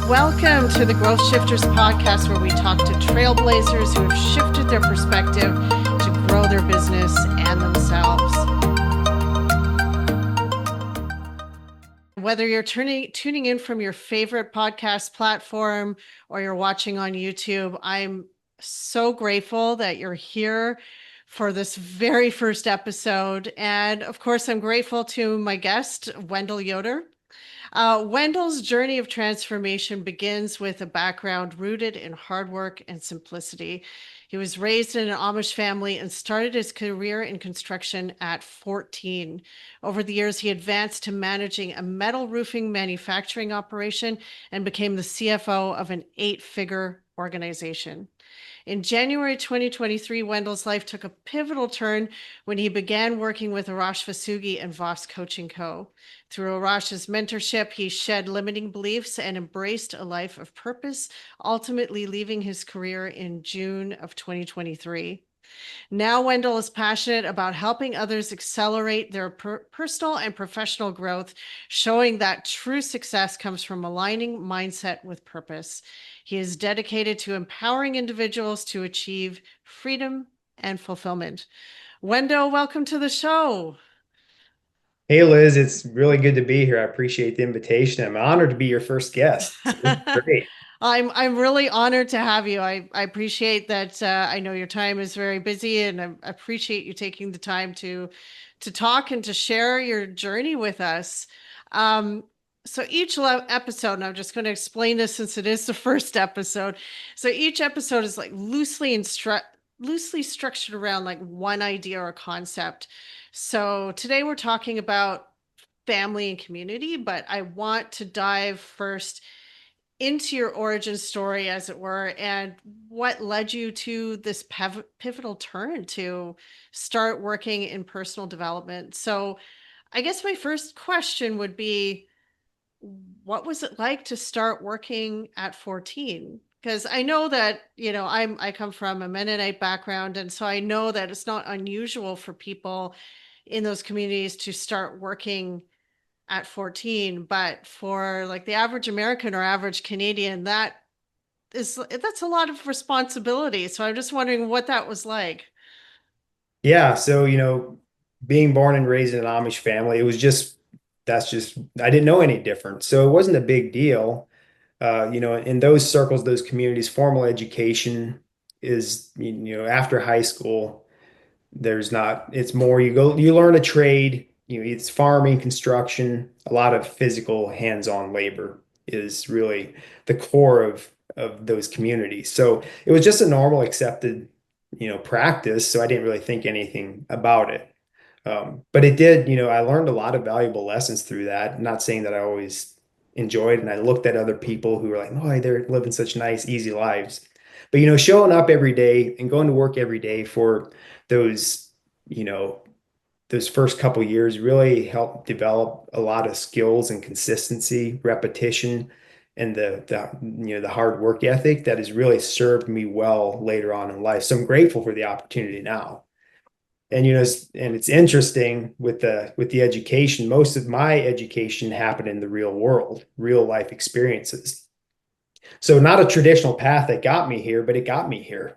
Welcome to the GrowthShifters Podcast, where we talk to trailblazers who have shifted their perspective to grow their business and themselves. Whether you're tuning in from your favorite podcast platform or you're watching on YouTube, I'm so grateful that you're here for this very first episode. And of course, I'm grateful to my guest, Wendal Yoder. Wendal's journey of transformation begins with a background rooted in hard work and simplicity. He was raised in an Amish family and started his career in construction at 14. Over the years, he advanced to managing a metal roofing manufacturing operation and became the CFO of an 8-figure organization. In January 2023, Wendal's life took a pivotal turn when he began working with Arash Vossoughi and Voss Coaching Co. Through Arash's mentorship, he shed limiting beliefs and embraced a life of purpose, ultimately leaving his career in June of 2023. Now, Wendal is passionate about helping others accelerate their personal and professional growth, showing that true success comes from aligning mindset with purpose. He is dedicated to empowering individuals to achieve freedom and fulfillment. Wendal, welcome to the show. Hey Liz, it's really good to be here. I appreciate the invitation. I'm honored to be your first guest. So this is great. I'm really honored to have you. I appreciate that. I know your time is very busy, and I appreciate you taking the time to talk and to share your journey with us. So each episode, and I'm just going to explain this since it is the first episode. So each episode is like loosely structured around like one idea or concept. So today we're talking about family and community, but I want to dive first into your origin story, as it were, and what led you to this pivotal turn to start working in personal development. So I guess my first question would be, what was it like to start working at 14? Because I know that, I come from a Mennonite background, and so I know that it's not unusual for people in those communities to start working at 14, but for like the average American or average Canadian, that's a lot of responsibility. So I'm just wondering what that was like. Yeah, so being born and raised in an Amish family, that's just I didn't know any different. So it wasn't a big deal. In those circles, those communities, formal education is, after high school, there's not, it's more you learn a trade, it's farming, construction, a lot of physical hands-on labor is really the core of those communities. So it was just a normal accepted, practice. So I didn't really think anything about it. But it did, I learned a lot of valuable lessons through that. I'm not saying that I always enjoyed, and I looked at other people who were like, oh, they're living such nice, easy lives. But showing up every day and going to work every day for those, you know, those first couple years really helped develop a lot of skills and consistency, repetition, and the hard work ethic that has really served me well later on in life. So I'm grateful for the opportunity now. And it's interesting with the education. Most of my education happened in the real world, real life experiences. So not a traditional path that got me here, but it got me here.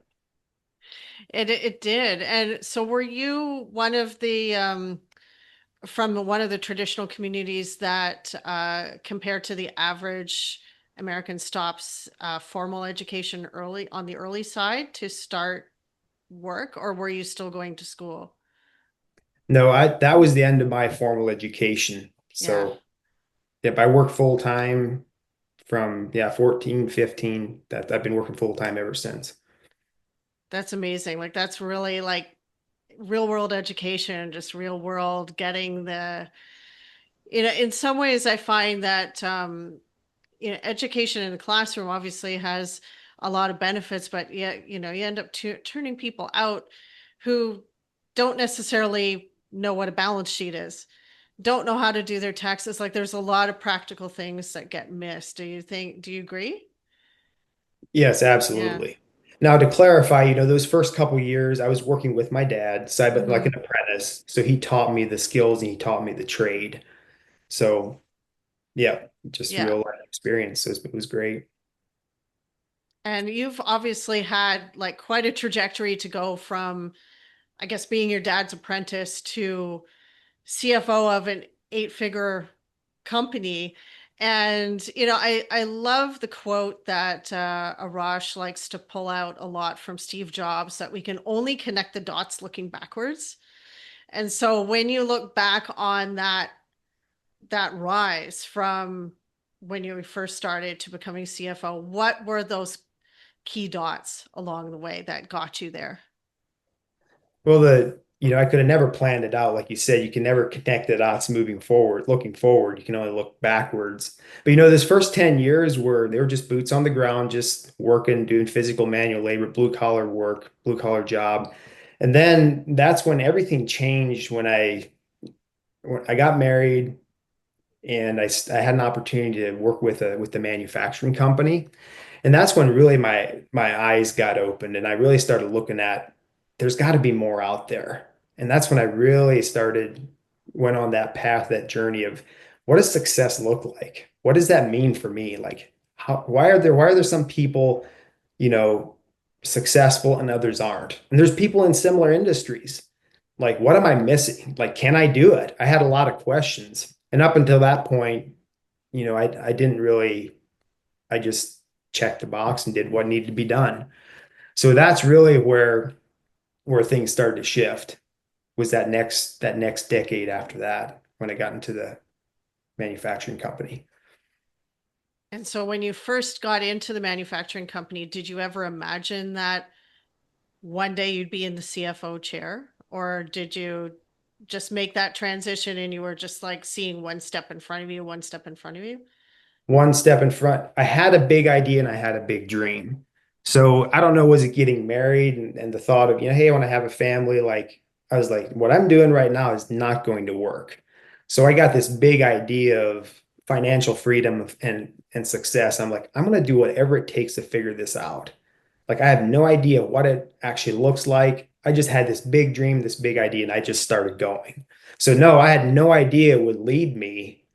It did. And so were you one of the from one of the traditional communities that compared to the average American stops formal education early on the early side to start work, or were you still going to school? No, that was the end of my formal education. Yeah. So yep, I work full time from 14, 15. That I've been working full time ever since. That's amazing. Like that's really like real world education, just real world getting in some ways I find that education in the classroom obviously has a lot of benefits, but yet, you end up turning people out who don't necessarily know what a balance sheet is, don't know how to do their taxes. Like there's a lot of practical things that get missed. Do you agree? Yes, Yeah. absolutely. Now to clarify, those first couple years I was working with my dad, so I've been like Hmm. an apprentice. So he taught me the skills and he taught me the trade. So yeah. just Yeah. real life experience. So it was great. And you've obviously had like quite a trajectory to go from, I guess, being your dad's apprentice to CFO of an eight-figure company. And, I love the quote that Arash likes to pull out a lot from Steve Jobs, that we can only connect the dots looking backwards. And so when you look back on that rise from when you first started to becoming CFO, what were those key dots along the way that got you there? Well, I could have never planned it out. Like you said, you can never connect the dots moving forward, looking forward. You can only look backwards. But this first 10 years were they were just boots on the ground, just working, doing physical manual labor, blue collar work, blue collar job. And then that's when everything changed when I got married and I had an opportunity to work with the manufacturing company. And that's when really my eyes got opened and I really started looking at there's got to be more out there. And that's when I really went on that path, that journey of what does success look like? What does that mean for me? Like why are there some people, you know, successful and others aren't? And there's people in similar industries. Like, what am I missing? Like, can I do it? I had a lot of questions. And up until that point, I didn't really, I just checked the box and did what needed to be done. So that's really where things started to shift was that next decade after that when I got into the manufacturing company. And so when you first got into the manufacturing company, did you ever imagine that one day you'd be in the CFO chair? Or did you just make that transition and you were just like seeing one step in front of you, one step in front of you? One step in front. I had a big idea and I had a big dream. So I don't know, was it getting married and the thought of, hey, I want to have a family? Like, I was like, what I'm doing right now is not going to work. So I got this big idea of financial freedom and success. I'm like, I'm going to do whatever it takes to figure this out. Like, I have no idea what it actually looks like. I just had this big dream, this big idea, and I just started going. So no, I had no idea it would lead me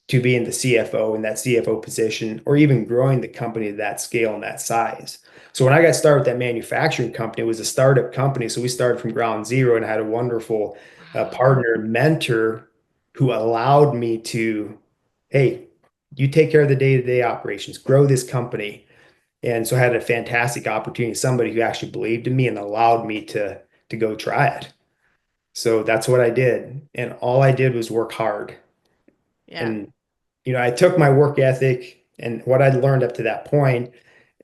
to being the CFO in that CFO position, or even growing the company to that scale and that size. So when I got started with that manufacturing company, it was a startup company. So we started from ground zero and had a wonderful Wow. partner, mentor who allowed me to, hey, you take care of the day-to-day operations, grow this company. And so I had a fantastic opportunity, somebody who actually believed in me and allowed me to go try it. So that's what I did. And all I did was work hard. Yeah. And I took my work ethic and what I'd learned up to that point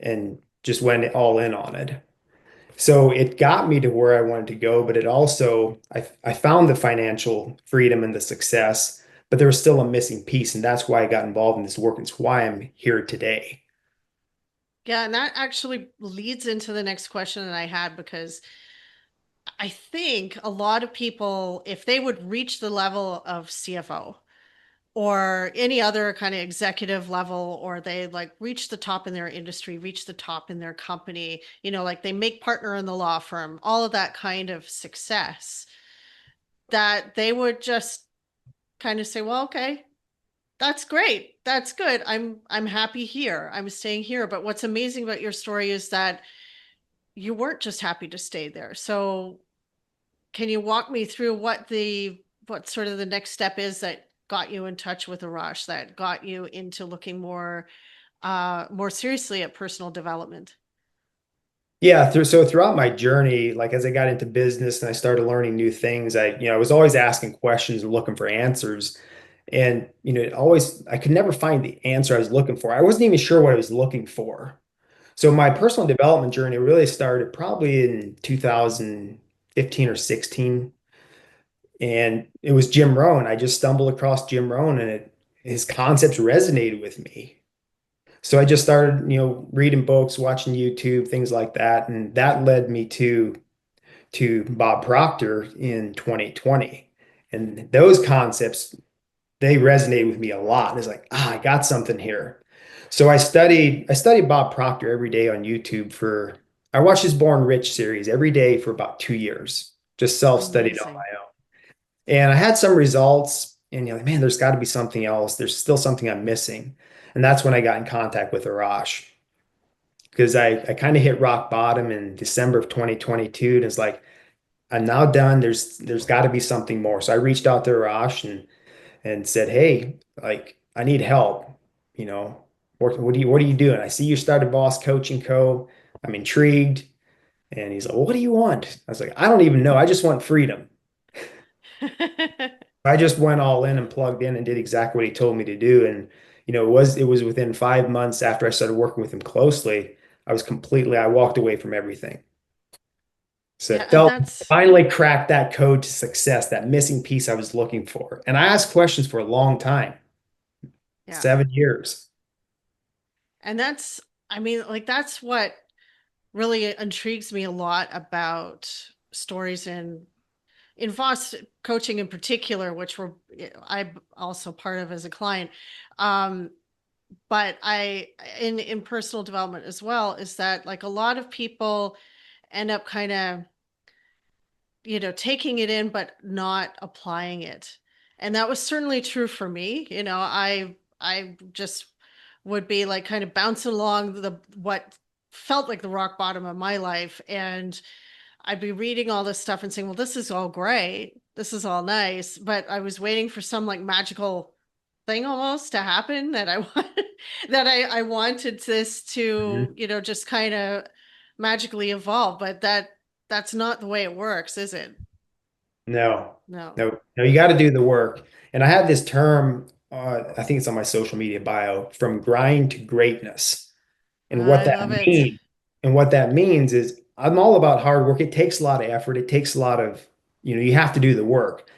and just went all in on it. So it got me to where I wanted to go, but it also, I found the financial freedom and the success, but there was still a missing piece. And that's why I got involved in this work. And it's why I'm here today. Yeah. And that actually leads into the next question that I had, because I think a lot of people, if they would reach the level of CFO or any other kind of executive level, or they like reach the top in their industry, reach the top in their company, like they make partner in the law firm, all of that kind of success, that they would just kind of say, well, okay, that's great. That's good. I'm happy here. I'm staying here. But what's amazing about your story is that you weren't just happy to stay there. So can you walk me through what sort of the next step is that got you in touch with Arash, that got you into looking more seriously at personal development? Yeah, so throughout my journey, like as I got into business and I started learning new things, I was always asking questions and looking for answers. And, I could never find the answer I was looking for. I wasn't even sure what I was looking for. So my personal development journey really started probably in 2015 or 16. And it was Jim Rohn. I just stumbled across Jim Rohn and his concepts resonated with me. So I just started, reading books, watching YouTube, things like that, and that led me to Bob Proctor in 2020. And those concepts, they resonated with me a lot. It's like, I got something here. So I studied Bob Proctor every day on YouTube I watched his Born Rich series every day for about 2 years, just self-studied on Amazing. my own. And I had some results and you're like, man, there's got to be something else. There's still something I'm missing. And that's when I got in contact with Arash because I kind of hit rock bottom in December of 2022. And it's like, I'm now done. There's got to be something more. So I reached out to Arash and said, hey, like I need help. You know, what are you doing? I see you started Voss Coaching Co. I'm intrigued. And he's like, well, what do you want? I was like, I don't even know. I just want freedom. I just went all in and plugged in and did exactly what he told me to do. And, it was within 5 months after I started working with him closely, I walked away from everything. So Yeah, it and felt that's finally cracked that code to success, that missing piece I was looking for. And I asked questions for a long time, yeah. 7 years. And that's, I mean, like that's what really intrigues me a lot about stories in Voss coaching in particular, which I'm also part of as a client. Um, but in personal development as well, is that like a lot of people end up kind of, taking it in, but not applying it. And that was certainly true for me. I just would be like kind of bouncing along what felt like the rock bottom of my life. And I'd be reading all this stuff and saying, well, this is all great. This is all nice. But I was waiting for some like magical thing almost to happen that I want that I wanted this to, Mhm. just kind of magically evolve. But that's not the way it works, is it? No, No. no, you got to do the work. And I have this term, I think it's on my social media bio, from grind to greatness. And what I that love it. means, and what that means is I'm all about hard work. It takes a lot of effort. It takes a lot of, you have to do the work.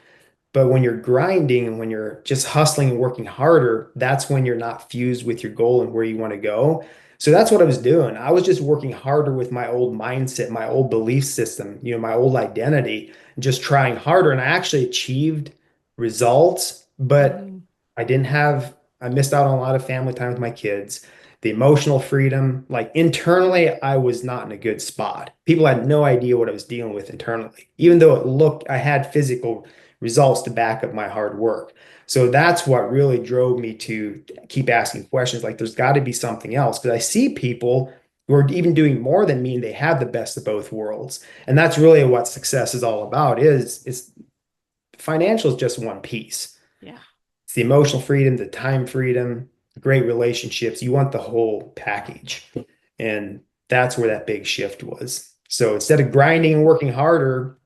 But when you're grinding and when you're just hustling and working harder, that's when you're not fused with your goal and where you want to go. So that's what I was doing. I was just working harder with my old mindset, my old belief system, my old identity, and just trying harder. And I actually achieved results, but Hmm. I missed out on a lot of family time with my kids, the emotional freedom. Like internally, I was not in a good spot. People had no idea what I was dealing with internally, even though I had physical results to back up my hard work. So that's what really drove me to keep asking questions like there's got to be something else because I see people who are even doing more than me and they have the best of both worlds. And that's really what success is all about is financial is just one piece. Yeah. It's the emotional freedom, the time freedom, great relationships. You want the whole package. And that's where that big shift was. So instead of grinding and working harder,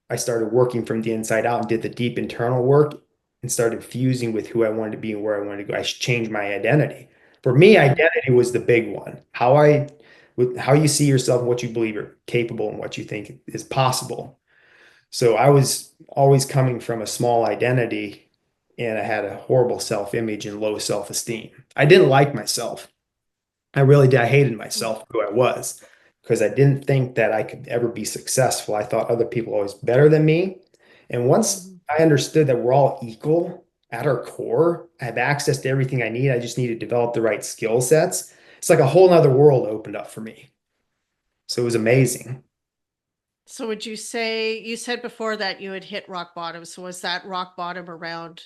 I started working from the inside out and did the deep internal work and started fusing with who I wanted to be and where I wanted to go. I changed my identity. For me, Hmm. identity was the big one. How you see yourself and what you believe you're capable and what you think is possible. So I was always coming from a small identity and I had a horrible self-image and low self-esteem. I didn't like myself. I really did. I hated myself, who I was, because I didn't think that I could ever be successful. I thought other people were always better than me. And once Hmm. I understood that we're all equal at our core, I have access to everything I need. I just need to develop the right skill sets. It's like a whole nother world opened up for me. So it was amazing. So would you say you said before that you had hit rock bottom? So was that rock bottom around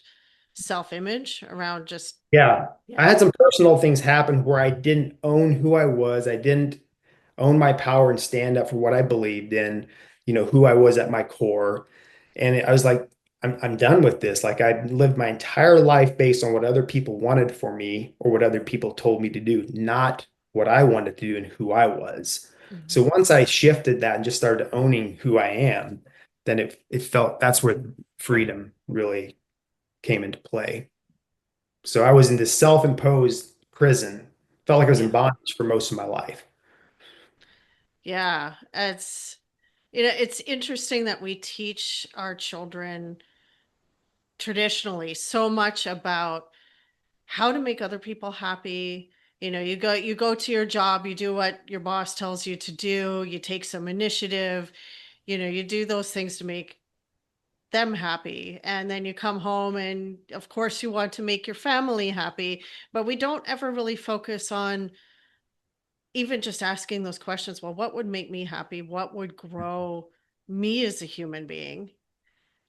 self-image, around just Yeah. I yeah. had some personal things happen where I didn't own who I was. I didn't own my power and stand up for what I believed in, who I was at my core. And I was like, I'm done with this. Like I lived my entire life based on what other people wanted for me or what other people told me to do, not what I wanted to do and who I was. So Mhm. once I shifted that and just started owning who I am, then it felt that's where freedom really came into play. So I was in this self-imposed prison. Felt like I was in Yeah. bondage for most of my life. Yeah. It's interesting that we teach our children traditionally so much about how to make other people happy. You go to your job, you do what your boss tells you to do, you take some initiative, you do those things to make them happy. And then you come home and of course you want to make your family happy, but we don't ever really focus on even just asking those questions. Well, what would make me happy? What would grow me as a human being?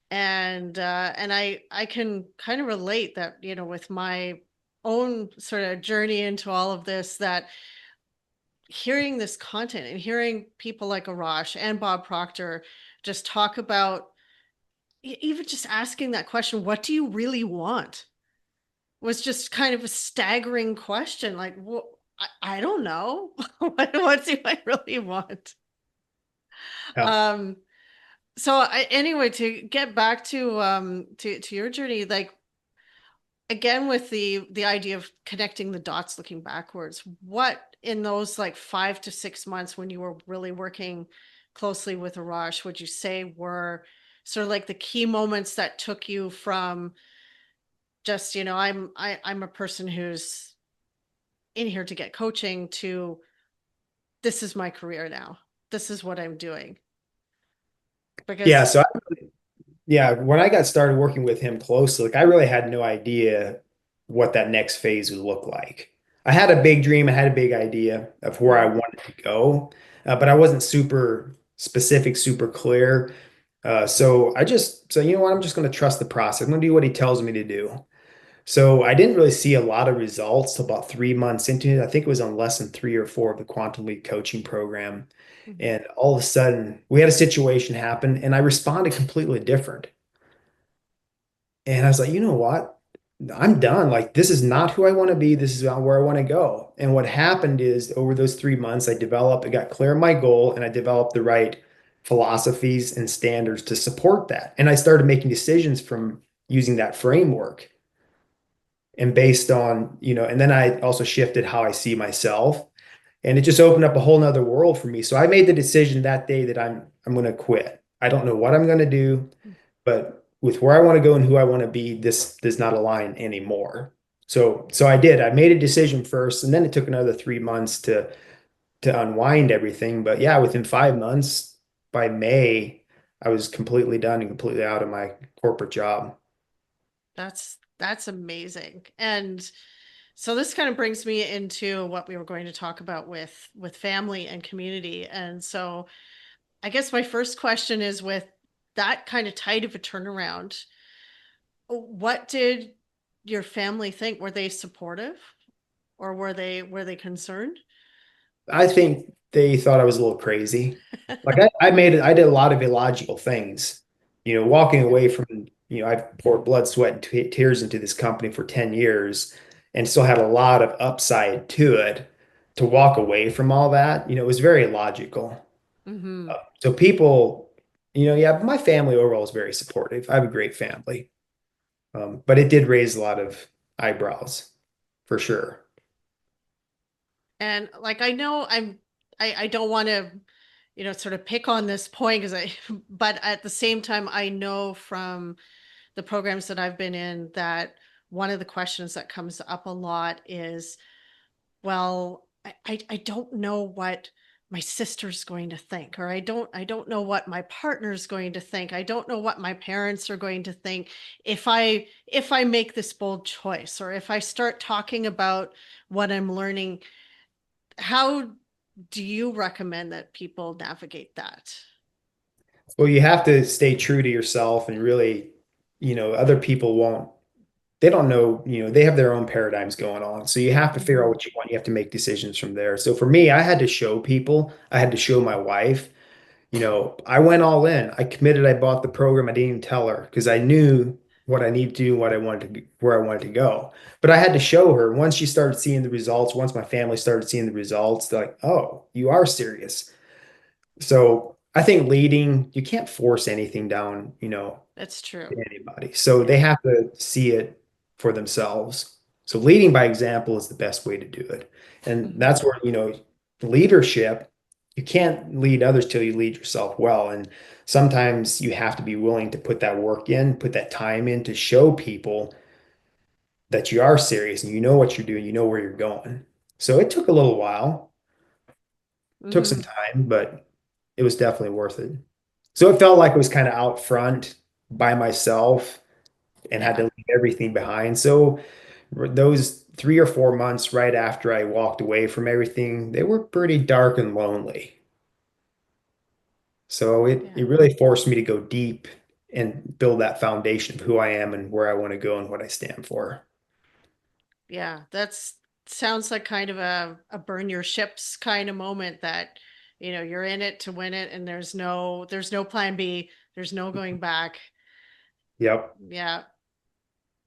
And I can kind of relate that, you know, with my own sort of journey into all of this, that hearing this content and hearing people like Arash and Bob Proctor just talk about even just asking that question, what do you really want? Was just kind of a staggering question. Like, well, I don't know. What do I really want? Yeah. Um, anyway, to get back to your journey, like again with the idea of connecting the dots looking backwards, what in those like 5 to 6 months when you were really working closely with Arash would you say were sort of like the key moments that took you from just, you know, I'm a person who's in here to get coaching to this is my career now, this is what I'm doing? Yeah. Because So yeah, when I got started working with him closely, like I really had no idea what that next phase would look like. I had a big dream, I had a big idea of where I Mhm. wanted to go, but I wasn't super specific, super clear. So I just so you know what, I'm just going to trust the process. I'm going to do what he tells me to do. So I didn't really see a lot of results till about 3 months into it. I think it was on lesson 3 or 4 of the Quantum Leap coaching program. Mhm. And all of a sudden, we had a situation happen, and I responded completely different. And I was like, you know what? I'm done. Like, this is not who I want to be. This is not where I want to go. And what happened is over those 3 months, I got clear on my goal, and I developed the right philosophies and standards to support that. And I started making decisions from using that framework and based on, and then I also shifted how I see myself. And it just opened up a whole nother world for me. So I made the decision that day that I'm going to quit. I don't know what I'm going to do, but with where I want to go and who I want to be, this does not align anymore. So I did. I made a decision first, and then it took another 3 months to unwind everything. But yeah, within 5 months, by May, I was completely done and completely out of my corporate job. That's amazing. And so this kind of brings me into what we were going to talk about with family and community. And so I guess my first question is, with that kind of tight of a turnaround, what did your family think? Were they supportive, or were they concerned? I think they thought I was a little crazy. Like I did a lot of illogical things, walking away from, I've poured blood, sweat, and tears into this company for 10 years and still had a lot of upside to it. To walk away from all that, it was very illogical. Mm-hmm. So people, yeah, my family overall is very supportive. I have a great family. But it did raise a lot of eyebrows for sure. And like I know I don't want to, you know, sort of pick on this point because I but at the same time I know from the programs that I've been in that one of the questions that comes up a lot is, well, I don't know what my sister's going to think, or I don't know what my partner's going to think. I don't know what my parents are going to think if I make this bold choice, or if I start talking about what I'm learning. How do you recommend that people navigate that? Well, you have to stay true to yourself and really, other people won't, they don't know, they have their own paradigms going on. So you have to figure out Mhm. what you want. You have to make decisions from there. So for me, I had to show people, I had to show my wife, I went all in. I committed, I bought the program. I didn't even tell her because I knew what I needed to do, what I wanted to, where I wanted to go. But I had to show her once she started seeing the results, once my family started seeing the results, they're like, oh, you are serious. So I think leading, you can't force anything down, That's true. to anybody. So they Yeah. have to see it for themselves. So leading by example is the best way to do it. And Mhm. that's where, leadership, you can't lead others till you lead yourself well. And sometimes you have to be willing to put that work in, put that time in to show people that you are serious and you know what you're doing, you know where you're going. So it took a little while, took some Mhm. time, but it was definitely worth it. So it felt like it was kind of out front by myself and had to Yeah. leave everything behind. So those 3 or 4 months right after I walked away from everything, they were pretty dark and lonely. So it Yeah. it really forced me to go deep and build that foundation of who I am and where I want to go and what I stand for. Yeah, that's sounds like kind of a burn your ships kind of moment that, you're in it to win it and there's no plan B. There's no going back. Yep. Yeah.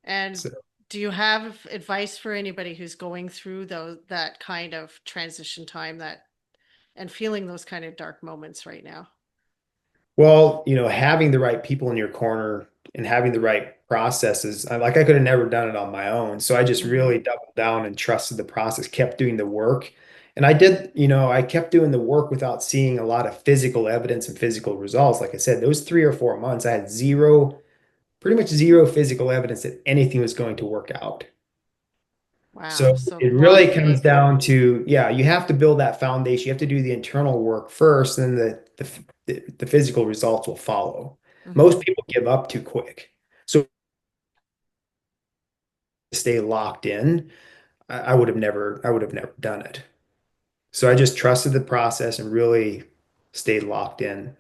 And So, do you have advice for anybody who's going through that kind of transition time that and feeling those kind of dark moments right now? well, having the right people in your corner and having the right processes, I could have never done it on my own. So I just Mm-hmm. really doubled down and trusted the process, kept doing the work. And I kept doing the work without seeing a lot of physical evidence and physical results. Like I said, those 3 or 4 months, I had pretty much zero physical evidence that anything was going to work out. Wow. So So it a lot of really comes faith. down to, yeah, you have to build that foundation. You have to do the internal work first, and the physical results will follow. Most Mm-hmm. people give up too quick. So to stay locked in, I would have never done it. So I just trusted the process and really stayed locked in.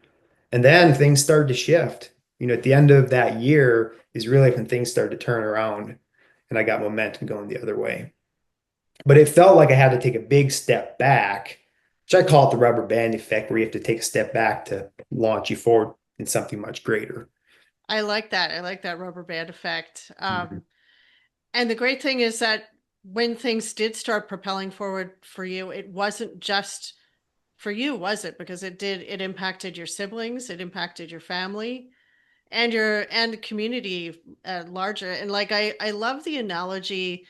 And then things started to shift. At the end of that year is really when things started to turn around and I got momentum going the other way. But it felt like I had to take a big step back, which I call it the rubber band effect, where you have to take a step back to launch you forward in something much greater. I like that. I like that rubber band effect. Mhm. And the great thing is that when things did start propelling forward for you, it wasn't just for you, was it? Because it impacted your siblings, it impacted your family and the community at larger. And like, I love the analogy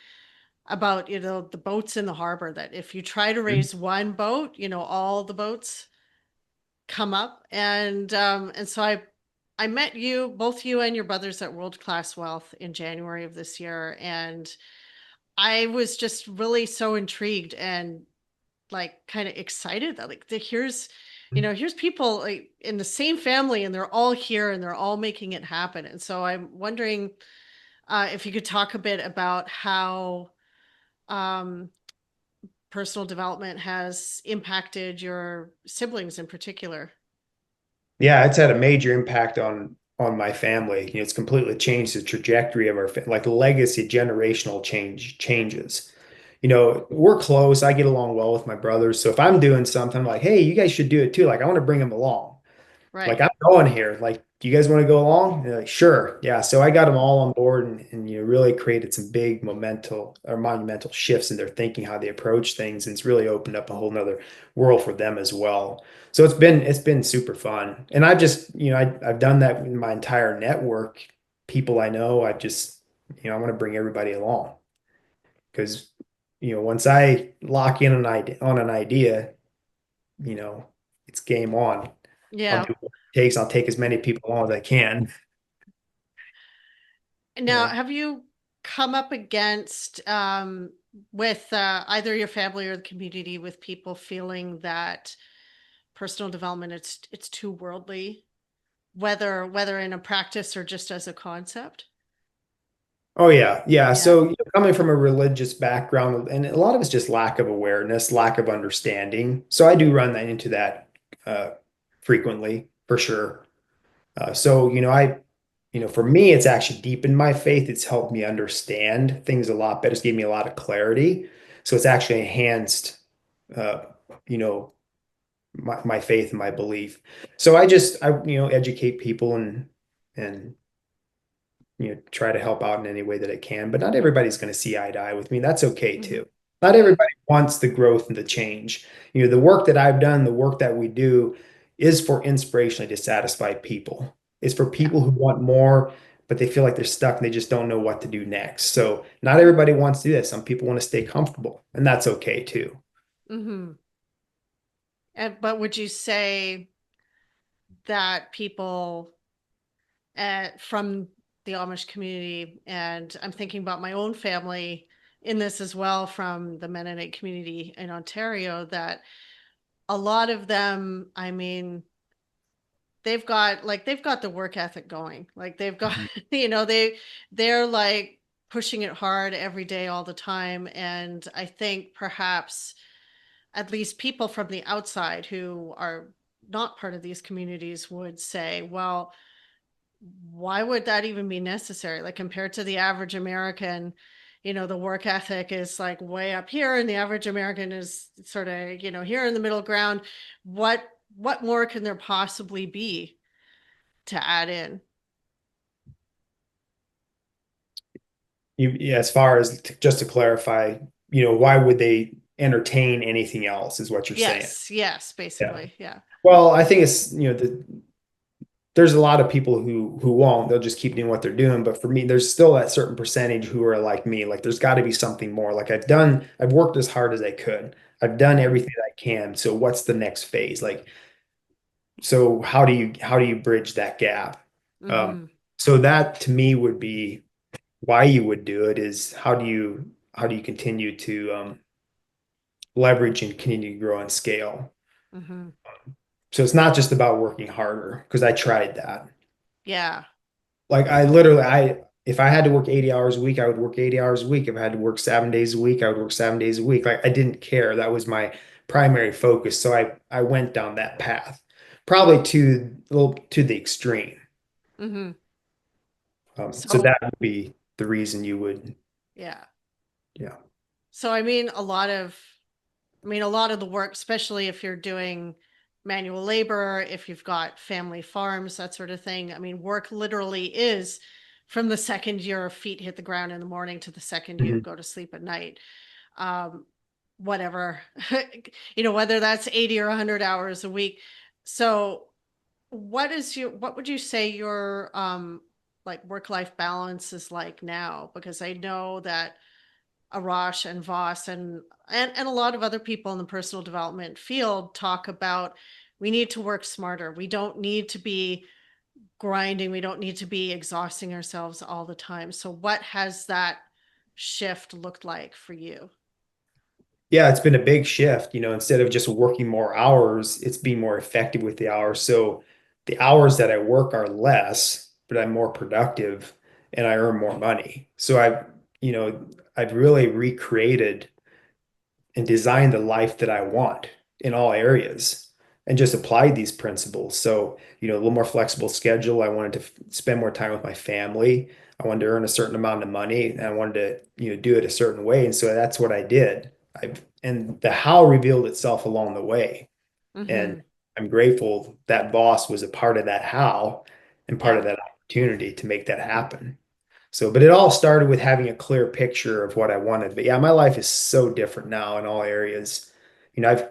about, the boats in the harbor, that if you try to raise one boat, all the boats come up. And so I met both you and your brothers at World Class Wealth in January of this year. And I was just really so intrigued and like kind of excited that like here's people like in the same family and they're all here and they're all making it happen. And so I'm wondering if you could talk a bit about how um, personal development has impacted your siblings in particular. Yeah, it's had a major impact on my family. It's completely changed the trajectory of like legacy generational changes. We're close. I get along well with my brothers. So if I'm doing something, I'm like, hey, you guys should do it too. Like I want to bring them along. Like Right. I'm going here. Like, do you guys want to go along? And they're like, sure. Yeah. So I got them all on board and really created some big monumental shifts in their thinking, how they approach things. And it's really opened up a whole nother world for them as well. So it's been super fun. And I've just, I've done that in my entire network. People I know, I want to bring everybody along because, once I lock in on an idea, you know, it's game on. I'll Yeah. do what it takes. I'll take as many people on as I can. Now, Yeah. have you come up against with either your family or the community with people feeling that personal development it's too worldly, whether in a practice or just as a concept? Oh yeah. Yeah. Yeah. So coming from a religious background, and a lot of it's just lack of awareness, lack of understanding. So I do run that into that uh, frequently for sure. So for me, it's actually deepened my faith. It's helped me understand things a lot better. It's gave me a lot of clarity. So it's actually enhanced, uh, you know, my faith and my belief. So I educate people and try to help out in any way that I can. But not everybody's going to see eye to eye with me. That's okay Hmm. too. Not Yeah. everybody wants the growth and the change. The work that I've done, the work that we do is for inspirationally to satisfy people. It's for Yeah. people who want more, but they feel like they're stuck and they just don't know what to do next. So not everybody wants to do that. Some people want to stay comfortable, and that's okay too. Hmm. But would you say that people from the Amish community, and I'm thinking about my own family in this as well, from the Mennonite community in Ontario, that a lot of them, I mean, they've got the work ethic going. Like they've got, Mhm. they're like pushing it hard every day, all the time. And I think perhaps at least people from the outside who are not part of these communities would say, well, why would that even be necessary? Like compared to the average American, the work ethic is like way up here and the average American is sort of, here in the middle ground. What what more can there possibly be to add in? As far as just to clarify, why would they entertain anything else is what you're saying. Yes, yes, Yeah. basically. Yeah. Well, I think it's, there's a lot of people who won't. They'll just keep doing what they're doing. But for me, there's still that certain percentage who are like me. Like there's got to be something more. Like I've worked as hard as I could. I've done Mhm. everything I can. So what's the next phase? Like, so how do you bridge that gap? Um, Mhm. so that to me would be why you would do it is how do you continue to leverage and continue to grow and scale. Mhm. So it's not just about working harder because I tried that. Yeah. Like I literally, if I had to work 80 hours a week, I would work 80 hours a week. If I had to work 7 days a week, I would work 7 days a week. Like I didn't care. That was my primary focus. So I went down that path, probably to a little to the extreme. Mhm. So So, that would be the reason you would, yeah. yeah. So I mean, a lot of the work, especially if you're doing manual labor, if you've got family farms, that sort of thing. I mean, work literally is from the second your feet hit the ground in the morning to the second you Mhm. go to sleep at night. Um, Whatever, whether that's 80 or 100 hours a week. So, what would you say your like work life balance is like now? Because I know that Arash and Voss and a lot of other people in the personal development field talk about we need to work smarter. We don't need to be grinding. We don't need to be exhausting ourselves all the time. So what has that shift looked like for you? Yeah, it's been a big shift. Instead of just working more hours, it's being more effective with the hours. So the hours that I work are less, but I'm more productive and I earn more money. So you know, I've really recreated and designed the life that I want in all areas and just applied these principles. So, a little more flexible schedule. I wanted to spend more time with my family. I wanted to earn a certain amount of money and I wanted to, do it a certain way. And so that's what I did. And the how revealed itself along the way. And Mm-hmm. I'm grateful that Voss was a part of that how and part Yeah. of that opportunity to make that happen. So, but it all started with having a clear picture of what I wanted. But yeah, my life is so different now in all areas. You know,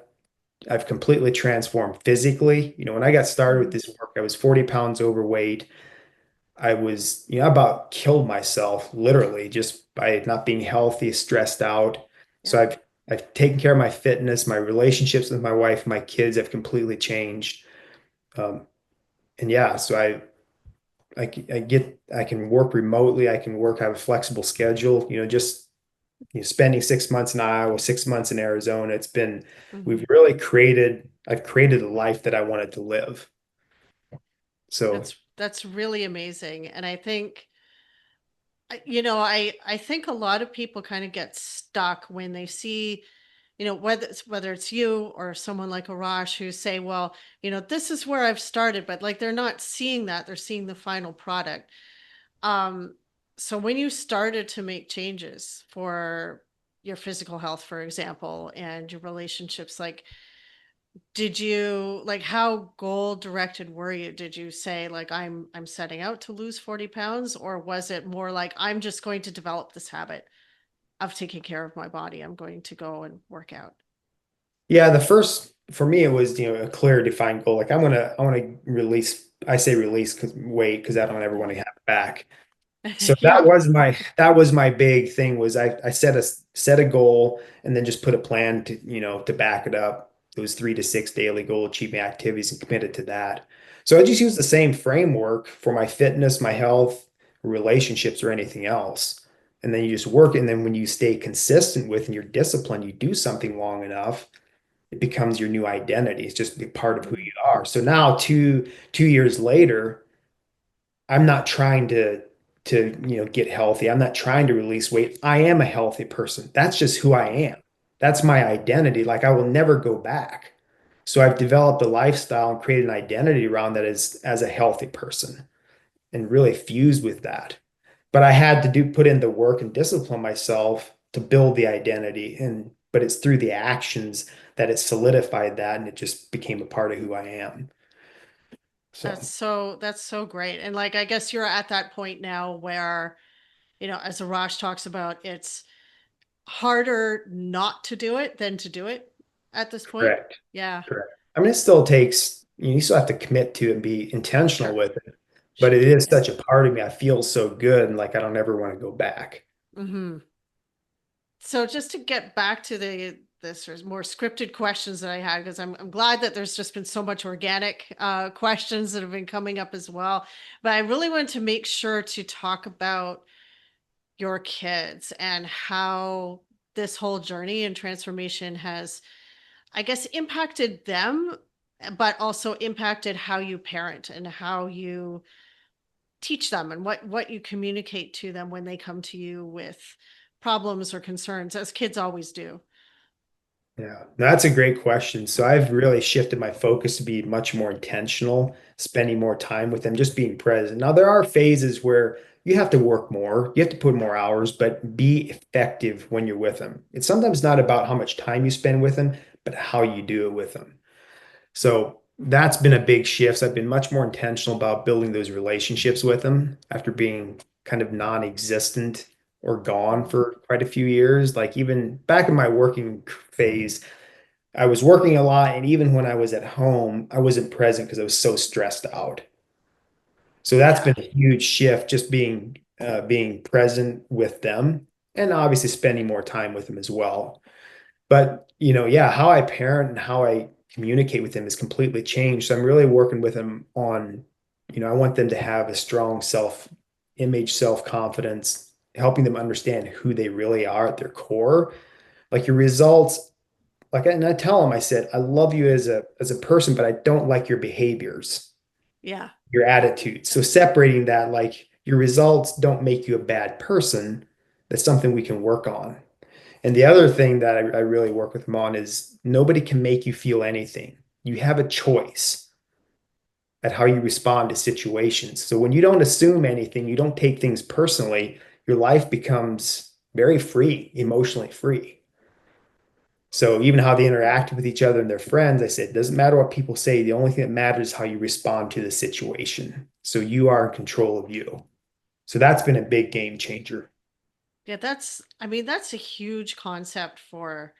I've completely transformed physically. When I got started with Mm-hmm. this work, I was 40 pounds overweight. I was, I about killed myself literally just by not being healthy, stressed out. So Yeah. I've taken care of my fitness, my relationships with my wife, my kids have completely changed. Um, and yeah, so I can work remotely. I can work, have a flexible schedule, just spending 6 months in Iowa, 6 months in Arizona. Mm-hmm. We've really I've created a life that I wanted to live. So That's really amazing. And I think I think a lot of people kind of get stuck when they see, whether it's you or someone like Arash who say, well, this is where I've started, but like they're not seeing that, they're seeing the final product. Um, so when you started to make changes for your physical health, for example, and your relationships, like did you like how goal directed were you? Did you say like I'm setting out to lose 40 pounds, or was it more like I'm just going to develop this habit of taking care of my body? I'm going to go and work out. yeah, the first for me it was a clear defined goal. Like I want to release. I say release because weight because I don't ever want to have it back. So that Yeah. was my big thing was I set a goal and then just put a plan to back it up. It was 3 to 6 daily goal achieving activities and committed to that. So I just use the same framework for my fitness, my health, relationships, or anything else. And then you just work. And then when you stay consistent with and you're disciplined, you do something long enough, it becomes your new identity. It's just a part of who Mhm. you are. So now two years later, I'm not trying to get healthy. I'm not trying to release weight. I am a healthy person. That's just who I am. That's my identity. Like I will never go back. So I've developed a lifestyle and created an identity around that as a healthy person. and really fused with that. But I had to put in the work and discipline myself to build the identity. But it's through the actions that it solidified that and it just became a part of who I am. So That's so great. And like I guess you're at that point now where, as Arash talks about, it's harder not to do it than to do it at this point. correct. Yeah, Correct. I mean, it still takes, you still have to commit to it and be intentional sure. with it. But Sure. it is Yeah. such a part of me. I feel so good and like I don't ever want to go back. Hmm. So just to get back to the sort of more scripted questions that I had, because I'm glad that there's just been so much organic questions that have been coming up as well. But I really wanted to make sure to talk about your kids and how this whole journey and transformation has, I guess, impacted them, but also impacted how you parent and how you teach them and what you communicate to them when they come to you with problems or concerns, as kids always do. Yeah, that's a great question. So I've really shifted my focus to be much more intentional, spending more time with them, just being present. Now, there are phases where you have to work more, you have to put more hours, but be effective when you're with them. It's sometimes not about how much time you spend with them, but how you do it with them. So that's been a big shift. So I've been much more intentional about building those relationships with them after being kind of non-existent or gone Mhm. for quite a few years. Like even back in my working phase, I was working a lot, and even when I was at home, I wasn't present because I was so stressed out. So that's Yeah. been a huge shift, just being present with them, and obviously spending more time with them as well. But yeah, how I parent and how I communicate with them has completely changed. So I'm really working with them on, I want them to have a strong self-image, self-confidence, helping them understand who they really are at their core. Like your results, and I tell them, I said, I love you as a person, but I don't like your behaviors, Yeah. your attitude. So separating that, like your results don't make you a bad person. That's something we can work on. And the other thing that I really work with them on is nobody can make you feel anything. You have a choice at how you respond to situations. So when you don't assume anything, you don't take things personally, your life becomes very free, emotionally free. So even how they interact with each other and their friends, I said, it doesn't matter what people say. The only thing that matters is how you respond to the situation. So you are in control of you. So that's been a big game changer. Yeah, I mean, that's a huge concept for,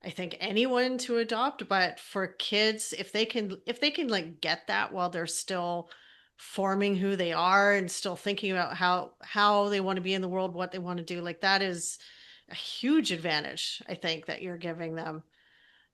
I think, anyone to adopt, but for kids, if they can like get that while they're still forming who they are and still thinking about how they want to be in the world, what they want to do, like that is a huge advantage, I think, that you're giving them.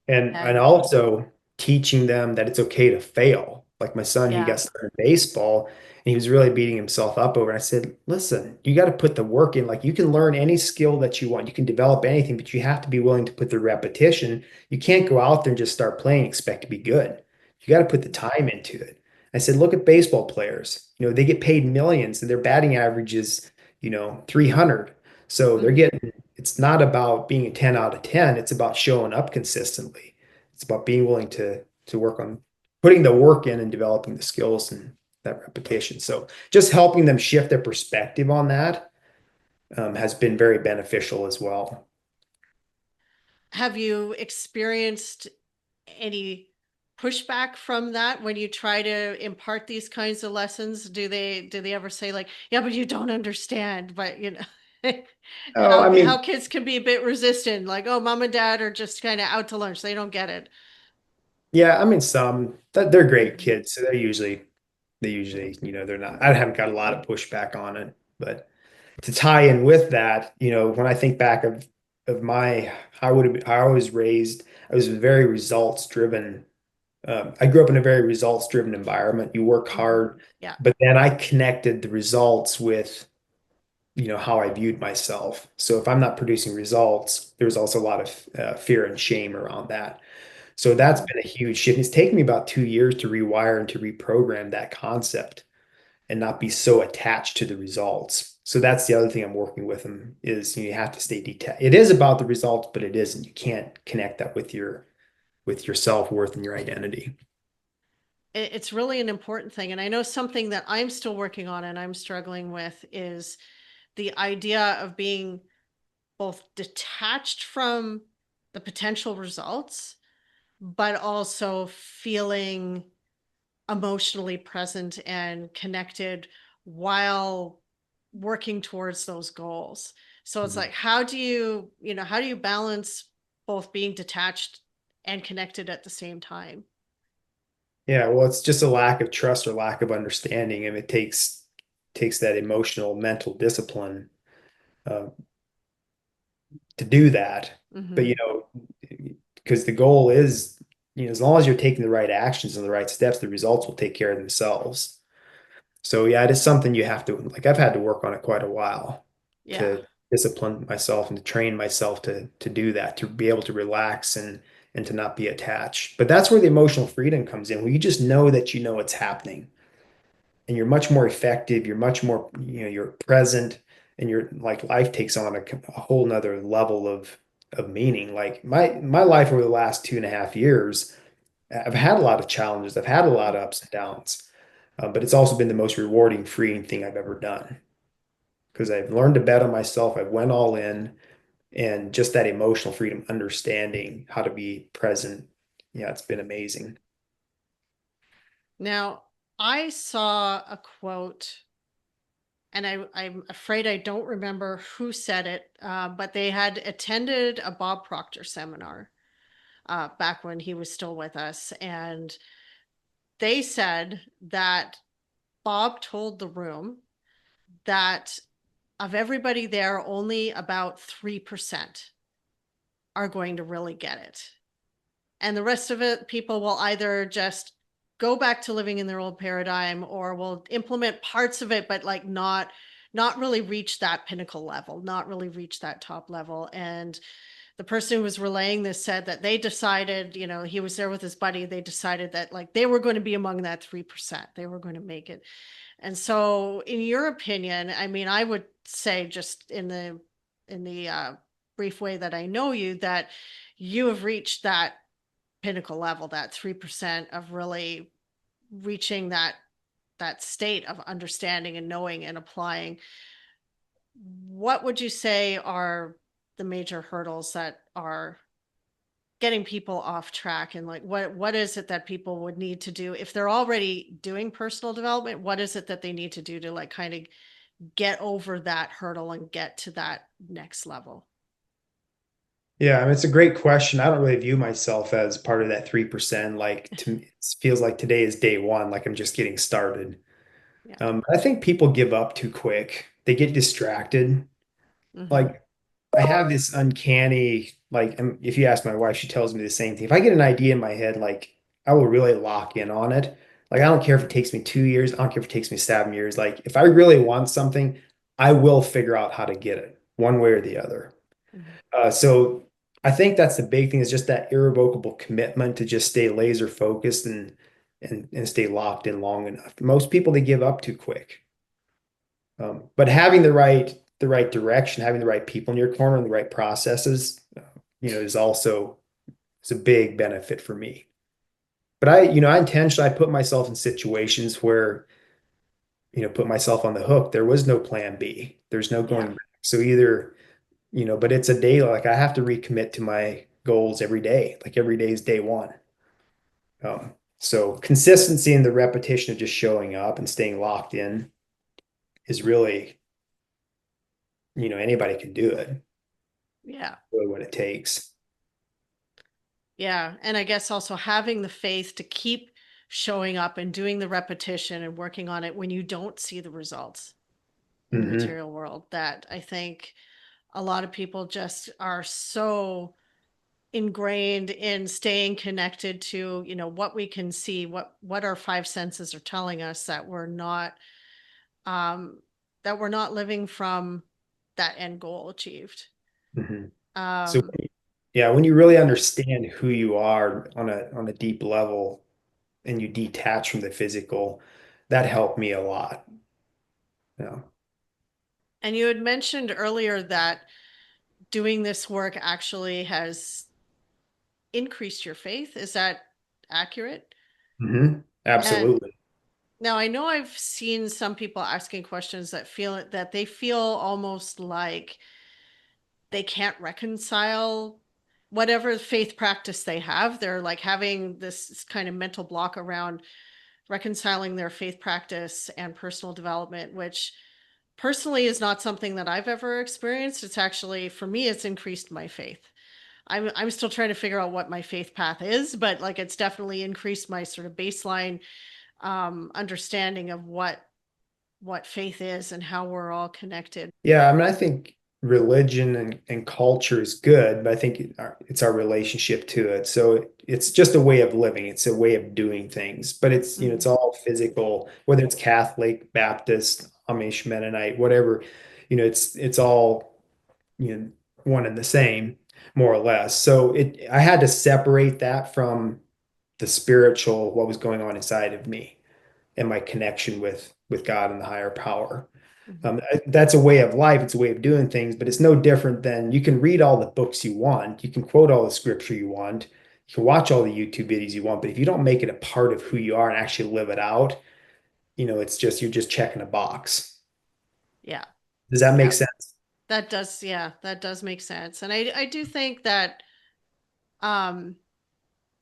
And And also teaching them that it's okay to fail. Like my son, he yeah. got started in baseball and he was really beating himself up over it. I said, listen, you got to put the work in. Like you can learn any skill that you want. You can develop anything, but you have to be willing to put the repetition. You can't go out there and just start playing, expect to be good. You got to put the time into it. I said, look at baseball players. They get paid millions and their batting average is, 300. So they're Mhm. getting it's not about being a 10 out of 10. It's about showing up consistently. It's about being willing to work on putting the work in and developing the skills and that repetition. So just helping them shift their perspective on that has been very beneficial as well. Have you experienced any pushback from that when you try to impart these kinds of lessons? Do they ever say like, yeah, but you don't understand, but Oh, I how mean, kids can be a bit resistant, like, oh, mom and dad are just kind of out to lunch, they don't get it. yeah, I mean, some that they're great Mhm. kids. So they usually, they're not. I haven't got a lot of pushback on it, but to tie in with that, when I think back of my how I was raised, I was very results driven. I grew up in a very results driven environment. You work Mhm. hard, Yeah. but then I connected the results with how I viewed myself. So if I'm not producing results, there's also a lot of fear and shame around that. So that's Mhm. been a huge shift. It's taken me about 2 years to rewire and to reprogram that concept and not be so attached to the results. So that's the other thing I'm working with them is you have to stay detached. It is about the results, but it isn't. You can't connect that with your self-worth and your identity. it's really an important thing. And I know something that I'm still working on and I'm struggling with is the idea of being both detached from the potential results, but also feeling emotionally present and connected while working towards those goals. So it's Mhm. like, how do you balance both being detached and connected at the same time? Yeah, well, it's just a lack of trust or lack of understanding, and it takes that emotional, mental discipline uh, to do that. But Mm-hmm. because the goal is, as long as you're taking the right actions and the right steps, the results will take care of themselves. So yeah, it is something you have to like. I've had to work on it quite a while Yeah. to discipline myself and to train myself to do that, to be able to relax and to not be attached. But that's where the emotional freedom comes in, where you just know that you know it's happening and you're much more effective. You're much more, you're present and you're like life takes on a whole nother level of meaning. Like my life over the last 2.5 years, I've had a lot of challenges. I've had a lot of ups and downs, but it's also been the most rewarding, freeing thing I've ever done because I've learned to bet on myself. I've went all in, and just that emotional freedom, understanding how to be present. Yeah, it's been amazing. Now, I saw a quote, and I'm afraid I don't remember who said it, but they had attended a Bob Proctor seminar back when he was still with us. And they said that Bob told the room that of everybody there, only about 3% are going to really get it. And the rest of it, people will either just go back to living in their old paradigm or will implement parts of it, but like not really reach that pinnacle level, not really reach that top level. And the person who was relaying this said that they decided, he was there with his buddy. They decided that like they were going to be among that 3%. They were going to make it. And so, in your opinion, I mean, I would say just in the brief way that I know you, that you have reached that pinnacle level, that 3% of really reaching that state of understanding and knowing and applying. What would you say are the major hurdles that are getting people off track, and like what is it that people would need to do if they're already doing personal development? What is it that they need to do to like kind of get over that hurdle and get to that next level? Yeah, I mean, it's a great question. I don't really view myself as part of that 3%. Like to me, it feels like today is day one, like I'm just getting started. Yeah. I think people give up too quick. They get distracted. Mm-hmm. Like I have this uncanny, like, if you ask my wife, she tells me the same thing. If I get an idea in my head, like I will really lock in on it. Like I don't care if it takes me 2 years. I don't care if it takes me 7 years. Like if I really want something, I will figure out how to get it one way or the other. Mm-hmm. So I think that's the big thing is just that irrevocable commitment to just stay laser focused and stay locked in long enough. Most people they give up too quick. But having the right direction, having the right people in your corner and the right processes, is a big benefit for me. But I intentionally I put myself in situations where, put myself on the hook. There was no plan B. There's no Yeah. going back. So either, but it's a day like I have to recommit to my goals every day. Like every day is day one. So consistency and the repetition of just showing up and staying locked in is really, anybody can do it. Yeah. Really what it takes. Yeah. And I guess also having the faith to keep showing up and doing the repetition and working on it when you don't see the results in the Hmm. material world, that I think a lot of people just are so ingrained in staying connected to, what we can see, what our five senses are telling us, um that we're not living from that end goal achieved. Hmm. So um yeah, when you really understand who you are on a deep level and you detach from the physical, that helped me a lot. Yeah. and you had mentioned earlier that doing this work actually has increased your faith. Is that accurate? Hmm. And Absolutely. now I know I've seen some people asking questions that they feel almost like they can't reconcile whatever faith practice they have. They're like having this kind of mental block around reconciling their faith practice and personal development, which personally is not something that I've ever experienced. It's actually, for me, it's increased my faith. I'm still trying to figure out what my faith path is, but like it's definitely increased my sort of baseline understanding of what faith is and how we're all connected. Yeah, I mean, I think religion and culture is good, but I think it's our relationship to it. So it's just a way of living. It's a way of doing things, but it's, it's Mhm. all physical, whether it's Catholic, Baptist, Amish, Mennonite, whatever, it's all, you know, one and the same, more or less. So I had to separate that from the spiritual, what was going on inside of me and my connection with God and the higher power. Mhm. That's a way of life. It's a way of doing things, but it's no different than you can read all the books you want. You can quote all the scripture you want. You can watch all the YouTube videos you want, but if you don't make it a part of who you are and actually live it out, it's just, you're just checking a box. Yeah, Does that make yeah, sense? yeah, that does make sense. And I do think that, um,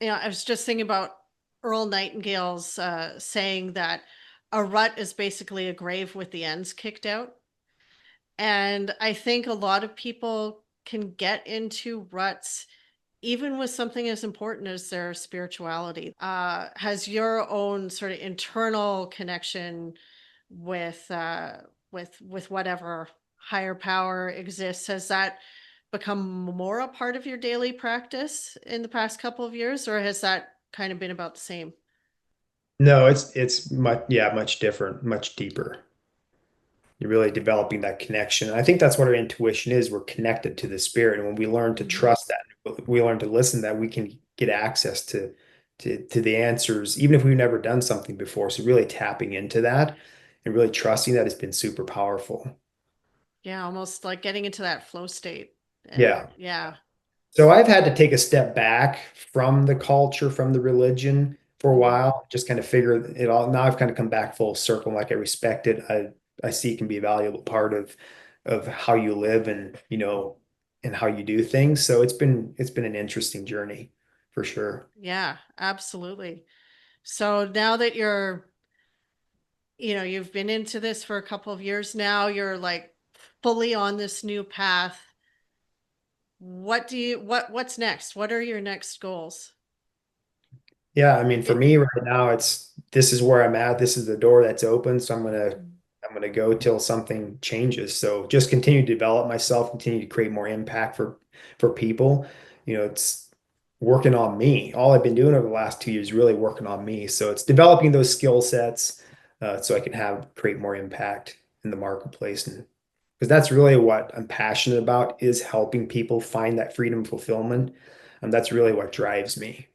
I was just thinking about Earl Nightingale's saying that a rut is basically a grave with the ends kicked out. And I think a lot of people can get into ruts even with something as important as their spirituality. Has your own sort of internal connection with with whatever higher power exists, has that become more a part of your daily practice in the past couple of years, or has that kind of been about the same? No, it's much, yeah, much different, much deeper. You're really developing that connection. And I think that's what our intuition is. We're connected to the spirit. And when we learn to Mhm. trust that, we learn to listen, that we can get access to the answers, even if we've never done something before. So really tapping into that and really trusting that has been super powerful. Yeah, almost like getting into that flow state. Yeah. Yeah. So I've had to take a step back from the culture, from the religion for a Mhm. while, just kind of figure it all. Now I've kind of come back full circle. Like I respect it. I see it can be a valuable part of how you live and and how you do things. So it's been an interesting journey for sure. Yeah, absolutely. So now that you've been into this for a couple of years now, you're like fully on this new path. What's next? What are your next goals? Yeah, I mean, for It, me right now, this is where I'm at. This is the door that's open. So I'm gonna go till something changes. So just continue to develop myself, continue to create more impact for people. It's working on me. All I've been doing over the last 2 years is really working on me. So it's developing those skill sets so I can create more impact in the marketplace. And because that's really what I'm passionate about, is helping people find that freedom and fulfillment. And that's really what drives me.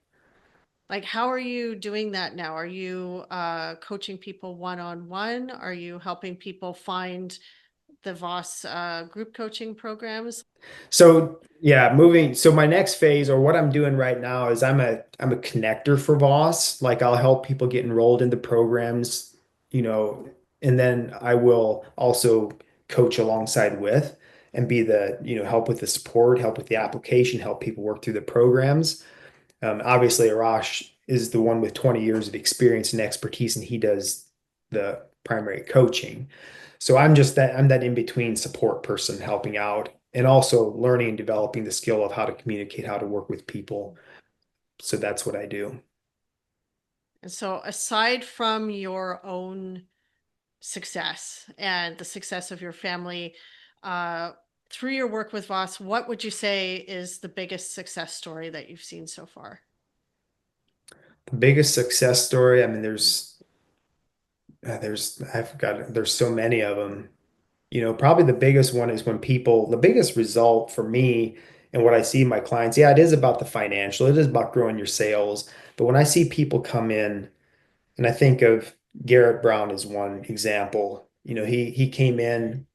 like, how are you doing that now? Are you coaching people one on one? Are you helping people find the Voss group coaching programs? So yeah, moving. So my next phase, or what I'm doing right now, is I'm a connector for Voss. Like I'll help people get enrolled into programs, you know, and then I will also coach alongside with and be the, help with the support, help with the application, help people work through the programs. Obviously, Arash is the one with 20 years of experience and expertise, and he does the primary coaching. So I'm that in between support person helping out and also learning and developing the skill of how to communicate, how to work with people. So that's what I do. And so, aside from your own success and the success of your family, uh, through your work with Voss, what would you say is the biggest success story that you've seen so far? The biggest success story, I mean, there's so many of them. Probably the biggest one is the biggest result for me and what I see in my clients, yeah, it is about the financial, it is about growing your sales. But when I see people come in, and I think of Garrett Brown as one example, he came in,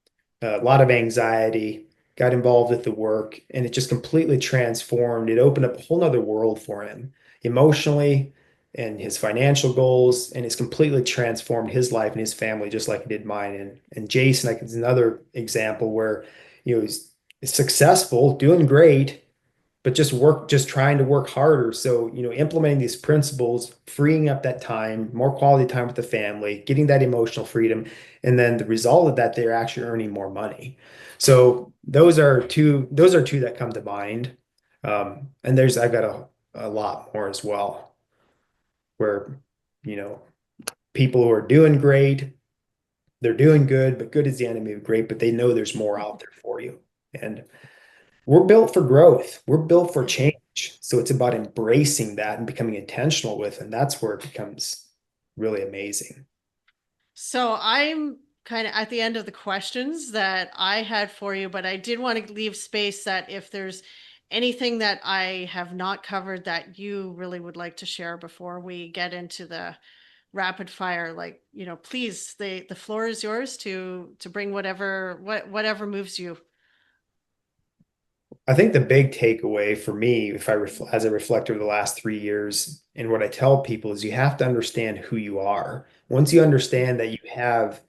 a lot of anxiety, got involved with the work, and it just completely transformed. It opened up a whole nother world for him emotionally, and his financial goals, and it's completely transformed his life and his family, just like it did mine. And Jason, like, is another example where, he's successful, doing great, but just trying to work harder. So, implementing these principles, freeing up that time, more quality time with the family, getting that emotional freedom. And then the result of that, they're actually earning more money. So those are two that come to mind. And I've got a lot more as well, where, you know, people who are doing great, they're doing good, but good is the enemy of great, but they know there's more out there for you. And we're built for growth. We're built for Mhm. change. So it's about embracing that and becoming intentional with, and that's where it becomes really amazing. So I'm kind of at the end of the questions that I had for you, but I did want to leave space that if there's anything that I have not covered that you really would like to share before we get into the rapid fire, like, please, the floor is yours to bring whatever moves you. I think the big takeaway for me, if as I reflect over the last 3 years, and what I tell people is you have to understand who you are. Once you understand that you have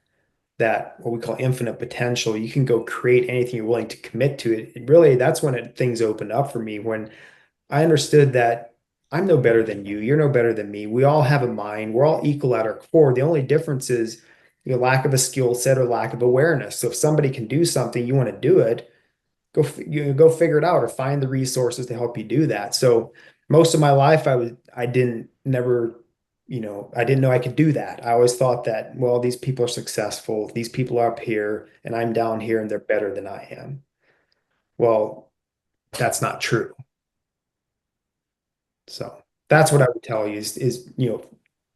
that, what we call infinite potential, you can go create anything you're willing to commit to it. Really, that's when things opened up for me, when I understood that I'm no better than you. You're no better than me. We all have a mind. We're all equal at our core. The only difference is lack of a skill set or lack of awareness. So if somebody can do something, you want to do it, go figure it out or find the resources to help you do that. So most of my life, I didn't never, I didn't know I could do that. I always thought that, well, these people are successful. These people are up here and I'm down here and they're better than I am. Well, that's not true. So that's what I would tell you is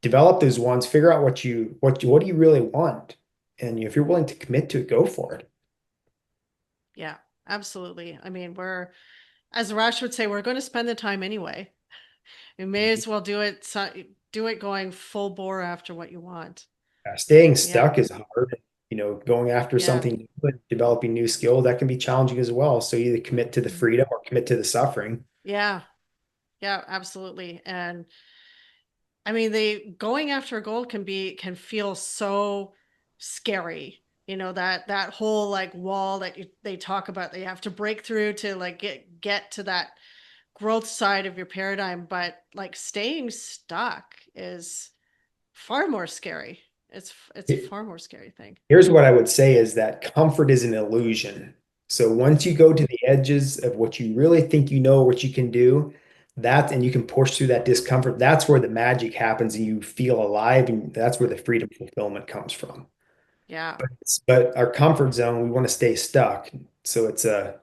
develop those ones, figure out what do you really want? And if you're willing to commit to it, go for it. Yeah, absolutely. I mean, as Arash would say, we're going to spend the time anyway. You may as well do it going full bore after what you want. Staying Yeah. stuck is hard. Going after Yeah. something new and developing new skills, that can be challenging as well. So either commit to the Mhm. freedom or commit to the suffering. Yeah. Yeah, absolutely. And I mean, the going after a goal can feel so scary. That whole like wall that they talk about that you have to break through to like get to that growth side of your paradigm, but like staying stuck is far more scary. It's a far more scary thing. Here's what I would say is that comfort is an illusion. So once you go to the edges of what you really think you know what you can do, and you can push through that discomfort, that's where the magic happens and you feel alive, and that's where the freedom fulfillment comes from. Yeah. But our comfort zone, we want to stay stuck. So it's a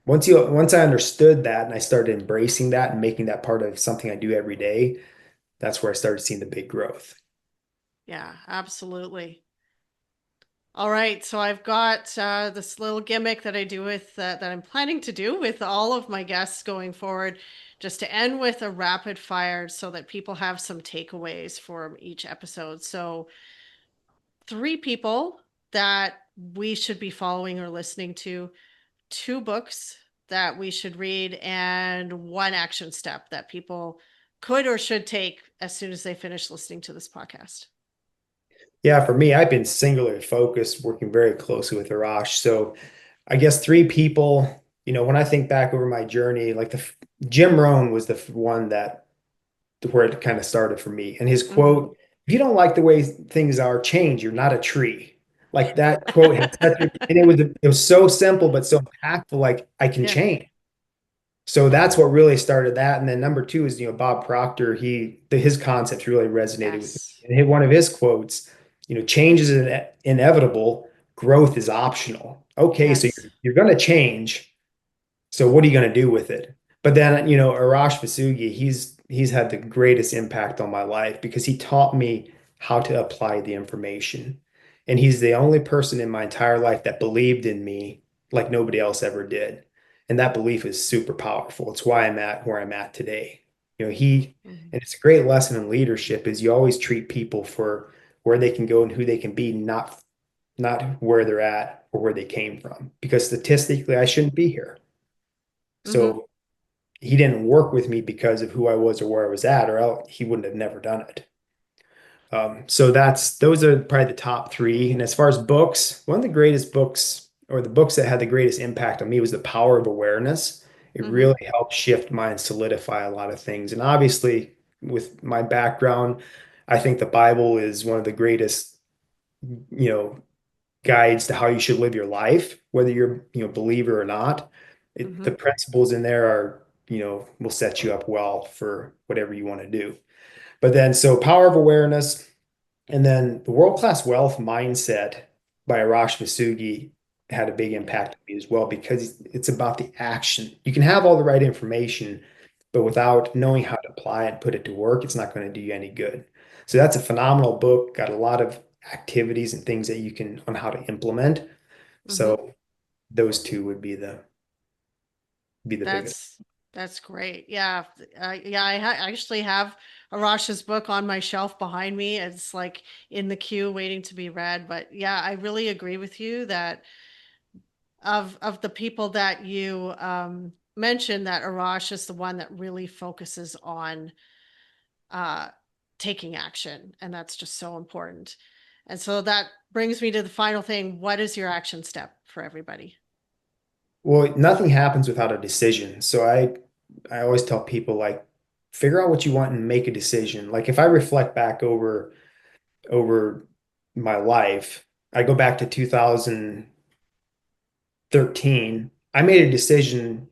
once I understood that and I started embracing that and making that part of something I do every day, that's where I started seeing the big growth. Yeah, absolutely. All right, so I've got this little gimmick that I do that I'm planning to do with all of my guests going forward, just to end with a rapid fire so that people have some takeaways for each episode. So, three people that we should be following or listening to, two books that we should read, and one action step that people could or should take as soon as they finish listening to this podcast. Yeah, for me, I've been singularly focused, working very closely with Arash. So I guess three people, when I think back over my journey, like Jim Rohn was the one that where it kind of started for me. And his Mm-hmm. quote, if you don't like the way things are, change, you're not a tree. Like that quote had and it was so simple but so impactful, like I can Yeah. change. So that's what really started that. And then number two is, Bob Proctor. His concepts really resonated with me. Yes. And one of his quotes, change is inevitable, growth is optional. Okay, so Yes. you're going to change. So what are you going to do with it? But then, Arash Vossoughi, he's had the greatest impact on my life because he taught me how to apply the information. And he's the only person in my entire life that believed in me like nobody else ever did. And that belief is super powerful. It's why I'm at where I'm at today. Mhm. And it's a great lesson in leadership is you always treat people for where they can go and who they can be, not where they're at or where they came from. Because statistically, I shouldn't be here. Mhm. So he didn't work with me because of who I was or where I was at, or else he wouldn't have never done it. So those are probably the top three. And as far as books, one of the greatest books, or the books that had the greatest impact on me, was The Power of Awareness. It Mm-hmm. really helped shift my and solidify a lot of things. And obviously, with my background, I think the Bible is one of the greatest, you know, guides to how you should live your life, whether you're, believer or not. The Mm-hmm. principles in there are, will set you up well for whatever you want to do. But then, so Power of Awareness, and then the World-Class Wealth Mindset by Arash Vossoughi had a big Yeah. impact on me as well, because it's about the action. You can have all the right information, but without knowing how to apply it and put it to work, it's not going to do you any good. So that's a phenomenal book. Got a lot of activities and things that you can on how to implement. Mm-hmm. So those two would be the biggest. That's that's great. Yeah. Yeah, I actually have Arash's book on my shelf behind me. It's like in the queue waiting to be read. But yeah, I really agree with you that of the people that you mentioned, that Arash is the one that really focuses on uh taking action. And that's just so important. And so that brings me to the final thing. What is your action step for everybody? Well, nothing happens without a decision. So I always tell people, like, figure out what you want and make a decision. Like, if I reflect back over my life, I go back to 2013. I made a decision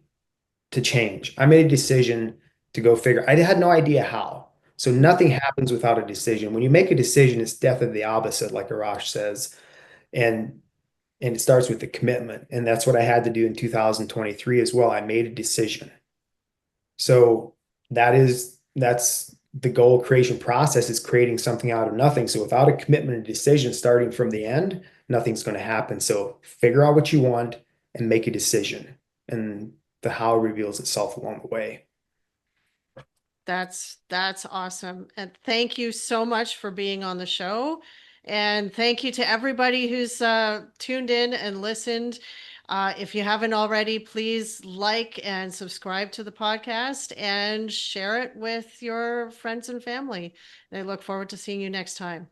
to change. I made a decision to go figure. I had no idea how. So nothing happens without a decision. When you make a decision, it's definitely the opposite, like Arash says. And and it starts with the commitment. And that's what I had to do in 2023 as well. I made a decision. So that's the goal creation process, is creating something out of nothing. So without a commitment and decision starting from the end, nothing's going to happen. So figure out what you want and make a decision. And the how reveals itself along the way. That's awesome. And thank you so much for being on the show. And thank you to everybody who's tuned in and listened. If you haven't already, please like and subscribe to the podcast and share it with your friends and family. And I look forward to seeing you next time.